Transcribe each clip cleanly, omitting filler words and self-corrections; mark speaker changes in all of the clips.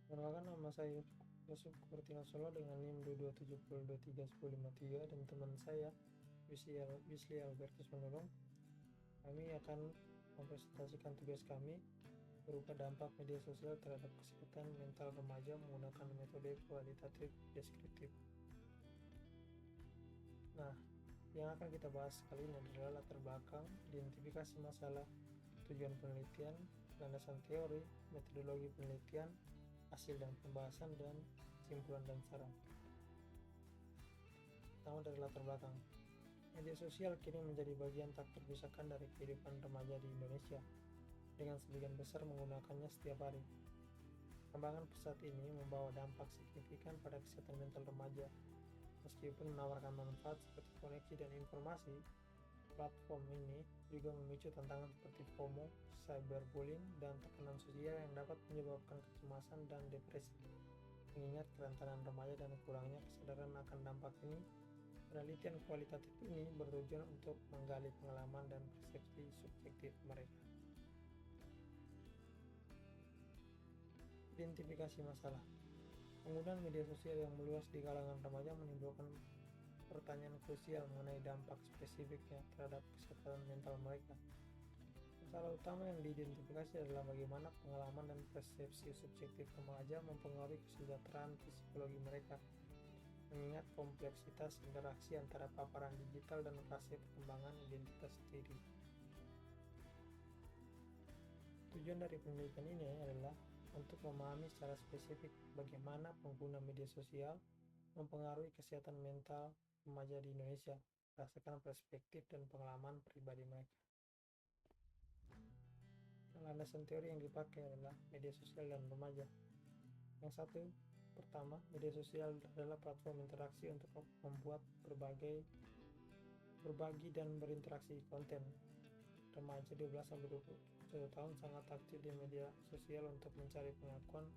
Speaker 1: Perkenalkan, nama saya Yusuf Kurtina Solo dengan NIM 2270231053 dan teman saya Wisli Albertus Menolong. Kami akan mempresentasikan tugas kami berupa dampak media sosial terhadap kesehatan mental remaja menggunakan metode kualitatif deskriptif. Nah, yang akan kita bahas kali ini adalah latar belakang, identifikasi masalah, tujuan penelitian, landasan teori, metodologi penelitian, hasil dan pembahasan, dan kesimpulan dan saran. Pertama, dari latar belakang. Media sosial kini menjadi bagian tak terpisahkan dari kehidupan remaja di Indonesia, dengan sebagian besar menggunakannya setiap hari. Perkembangan pesat ini membawa dampak signifikan pada kesehatan mental remaja. Meskipun menawarkan manfaat seperti koneksi dan informasi, platform ini juga memicu tantangan seperti FOMO, cyberbullying, dan tekanan sosial yang dapat menyebabkan kecemasan dan depresi. Mengingat kerentanan remaja dan kurangnya kesadaran akan dampak ini, penelitian kualitatif ini bertujuan untuk menggali pengalaman dan persepsi subjektif mereka. Identifikasi masalah. Penggunaan media sosial yang meluas di kalangan remaja menimbulkan pertanyaan krusial mengenai dampak spesifiknya terhadap kesehatan mental mereka. Masalah utama yang diidentifikasi adalah bagaimana pengalaman dan persepsi subjektif remaja mempengaruhi kesejahteraan psikologi mereka, mengingat kompleksitas interaksi antara paparan digital dan fase perkembangan identitas diri. Tujuan dari penelitian ini adalah untuk memahami secara spesifik bagaimana pengguna media sosial mempengaruhi kesehatan mental remaja di Indonesia berdasarkan perspektif dan pengalaman pribadi mereka. Landasan teori yang dipakai adalah media sosial dan remaja. Yang satu, pertama, media sosial adalah platform interaksi untuk membuat berbagi dan berinteraksi konten. Remaja 12-21 tahun sangat aktif di media sosial untuk mencari pengakuan,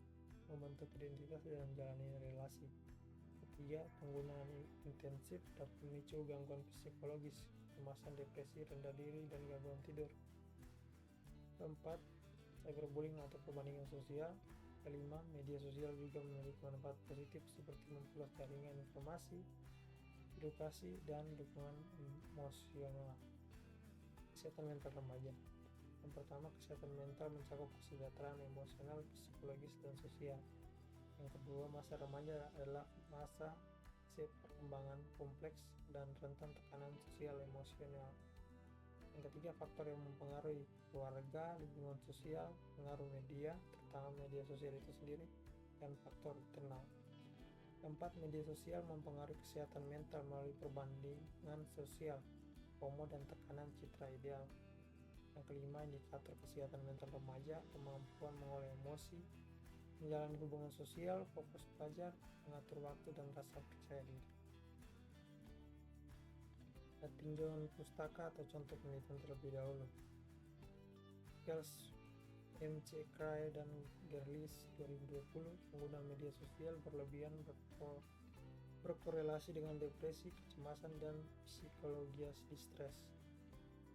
Speaker 1: membentuk identitas, dan menjalani relasi. Ketiga, penggunaan intensif dapat memicu gangguan psikologis, kecemasan, depresi, rendah diri, dan gangguan tidur. Keempat, cyberbullying atau perbandingan sosial. Kelima, media sosial juga memiliki manfaat positif seperti memperluas jaringan informasi, edukasi, dan dukungan emosional. Kesehatan mental remaja. Yang pertama, kesehatan mental mencakup kesejahteraan emosional, psikologis, dan sosial. Yang kedua, masa remaja adalah masa perkembangan kompleks dan rentan tekanan sosial emosional. Yang ketiga, faktor yang mempengaruhi: keluarga, lingkungan sosial, pengaruh media, terutama media sosial itu sendiri, dan faktor internal. Keempat, media sosial mempengaruhi kesehatan mental melalui perbandingan sosial, FOMO, dan tekanan citra ideal. Yang kelima, indikator kesehatan mental remaja: kemampuan mengolah emosi, menjalani hubungan sosial, fokus belajar, mengatur waktu, dan rasa percaya diri. Tinjauan pustaka atau contoh penelitian terlebih dahulu. Gels, MC. Cray, dan Gerlis 2020, pengguna media sosial berlebihan berkorelasi dengan depresi, kecemasan, dan psikologias distres.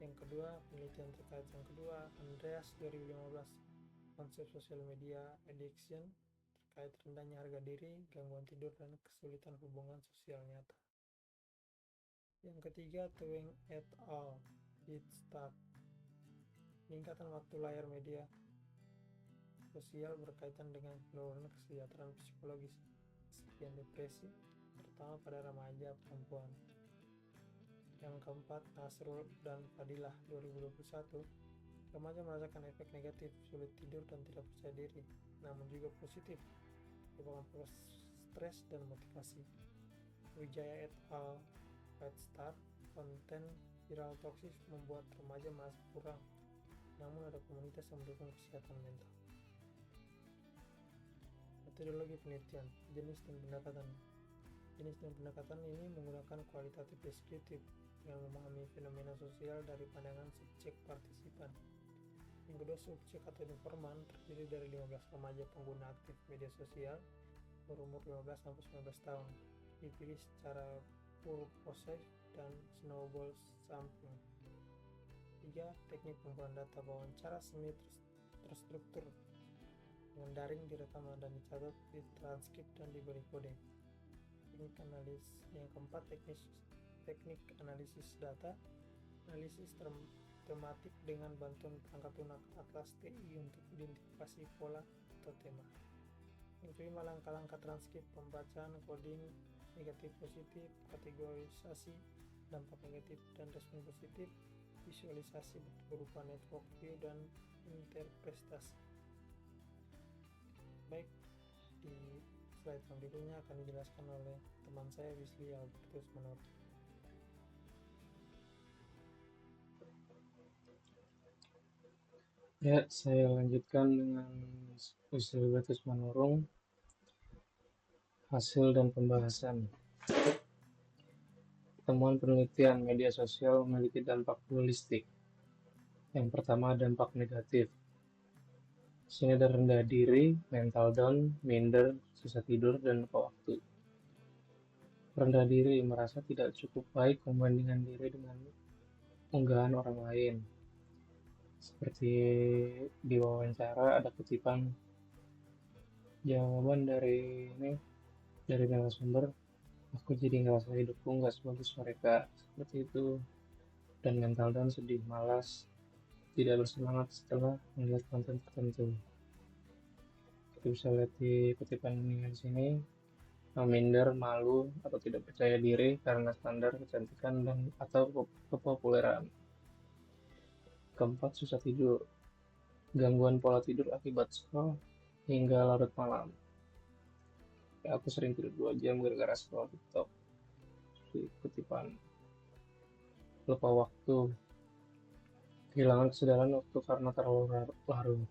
Speaker 1: Yang kedua, penelitian terkait yang kedua, Andreas 2015, konsep sosial media addiction terkait rendahnya harga diri, gangguan tidur, dan kesulitan hubungan sosial nyata. Yang ketiga, Tweng et al. Head Start, peningkatan waktu layar media sosial berkaitan dengan penurunan kesejahteraan psikologis, kesepian, depresi, terutama pada remaja perempuan. Yang keempat, Nasrul dan Fadilah 2021, remaja merasakan efek negatif, sulit tidur dan tidak percaya diri, namun juga positif, menyebabkan stres dan motivasi. Wijaya et al. Head Start, konten viral toksis membuat remaja merasa kurang, namun ada komunitas yang mendukung kesehatan mental. Metodologi penelitian, jenis dan pendekatan. Jenis dan pendekatan ini menggunakan kualitatif deskriptif yang memahami fenomena sosial dari pandangan subjek partisipan. Yang kedua, subjek atau informan terdiri dari 15 remaja pengguna aktif media sosial berumur 15-19 tahun, dipilih secara purposive dan snowball sampling. 3. Teknik pengumpulan data wawancara semi terstruktur. dengan daring direkam dan dicatat, ditranskrip dan diberi kode. Teknik analis yang keempat, teknik analisis data, analisis tematik dengan bantuan perangkat lunak Atlas TI untuk identifikasi pola atau tema. Yang kelima, langkah-langkah transkrip, pembacaan, coding, negatif positif, kategorisasi, dampak negatif dan respon positif, visualisasi berupa network view dan interpretasi. Baik, di slide berikutnya akan dijelaskan oleh teman saya Wisli Albertus Manurung.
Speaker 2: Ya, saya lanjutkan dengan Wisli Albertus Manurung, hasil dan pembahasan. Temuan penelitian media sosial memiliki dampak holistik. Yang pertama, dampak negatif. Sini ada rendah diri, mental down, minder, susah tidur, dan lupa waktu. Rendah diri, merasa tidak cukup baik membandingkan diri dengan unggahan orang lain. Seperti di wawancara ada kutipan jawaban dari narasumber, aku jadi ngerasa hidupku nggak sebagus mereka, seperti itu. Dan mental down, sedih, malas, tidak bersemangat setelah melihat konten tertentu. Kita bisa lihat di kutipan ini di sini, minder, malu, atau tidak percaya diri karena standar kecantikan dan atau kepopuleran. Keempat, susah tidur, gangguan pola tidur akibat scroll hingga larut malam. Ya, aku sering tidur 2 jam gara-gara scroll TikTok. Di kutipan, lupa waktu, kehilangan kesadaran waktu karena terlalu larut.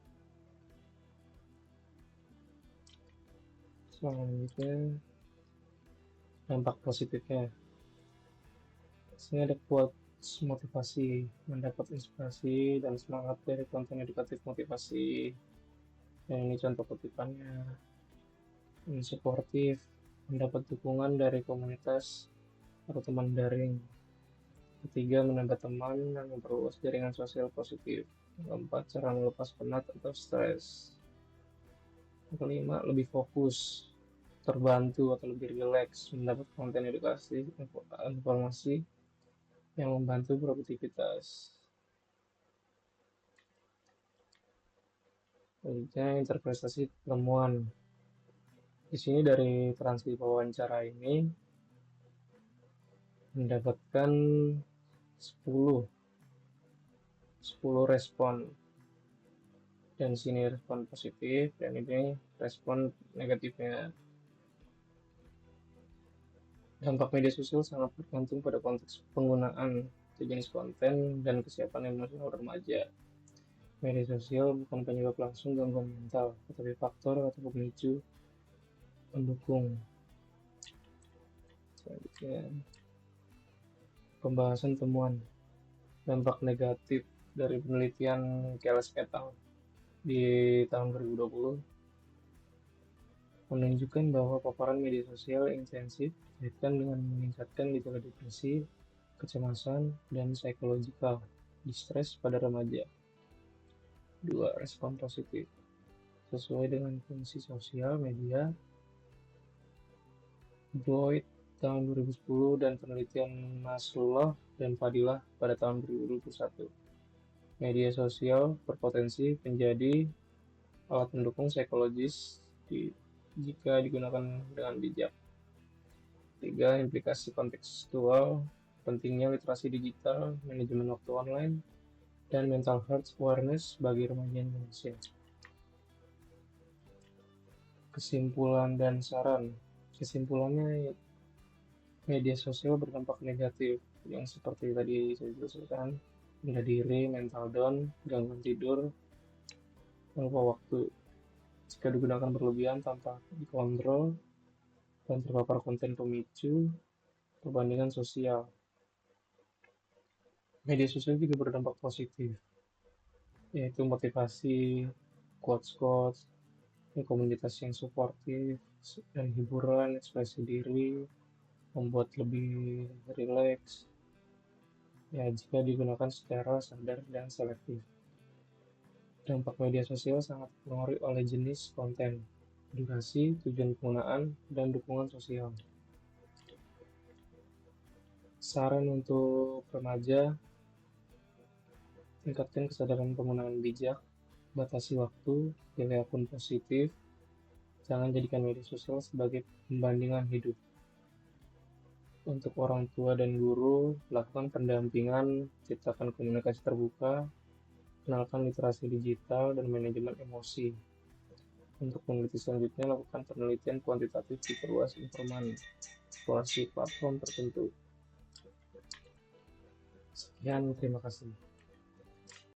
Speaker 2: Selanjutnya, dampak positifnya. Sini ada quotes motivasi, mendapat inspirasi dan semangat dari konten edukatif motivasi. Dan ini contoh kutipannya. Ini suportif, mendapat dukungan dari komunitas atau teman daring. Ketiga, menambah teman dan memperluas jaringan sosial positif. Keempat, cara melepas penat atau stres. Yang kelima, lebih fokus, terbantu atau lebih rileks, mendapat konten edukasi, informasi yang membantu produktivitas. Selanjutnya, interpretasi temuan. Di sini dari transkrip wawancara ini mendapatkan 10 respon, dan sini respon positif dan ini respon negatifnya. Dampak media sosial sangat bergantung pada konteks penggunaan, jenis konten, dan kesiapan emosional remaja. Media sosial bukan penyebab langsung gangguan mental, tetapi faktor atau pemicu pendukung. Selanjutnya, pembahasan temuan dampak negatif dari penelitian Keles et al. Di tahun 2020 menunjukkan bahwa paparan media sosial intensif dikaitkan dengan meningkatkan gejala depresi, kecemasan, dan psikologikal distres pada remaja. 2. Respon positif. Sesuai dengan fungsi sosial media, Boyd tahun 2010 dan penelitian Maslow dan Fadilah pada tahun 2021. Media sosial berpotensi menjadi alat pendukung psikologis jika digunakan dengan bijak. 3. Implikasi kontekstual, pentingnya literasi digital, manajemen waktu online, dan mental health awareness bagi remaja Indonesia. Kesimpulan dan saran. Kesimpulannya, media sosial berdampak negatif yang seperti tadi saya jelaskan, rendah diri, mental down, gangguan tidur, lupa waktu jika digunakan berlebihan tanpa dikontrol, dan terpapar konten pemicu perbandingan sosial. Media sosial juga berdampak positif, yaitu motivasi, quotes, komunitas yang suportif, dan hiburan, ekspresi diri, membuat lebih rileks, ya jika digunakan secara sadar dan selektif. Dampak media sosial sangat dipengaruhi oleh jenis konten, durasi, tujuan penggunaan, dan dukungan sosial. Saran untuk remaja, tingkatkan kesadaran penggunaan bijak, batasi waktu, pilih akun positif, jangan jadikan media sosial sebagai pembandingan hidup. Untuk orang tua dan guru, lakukan pendampingan, ciptakan komunikasi terbuka, kenalkan literasi digital dan manajemen emosi. Untuk peneliti selanjutnya, lakukan penelitian kuantitatif di perluas informasi platform tertentu. Sekian, terima kasih.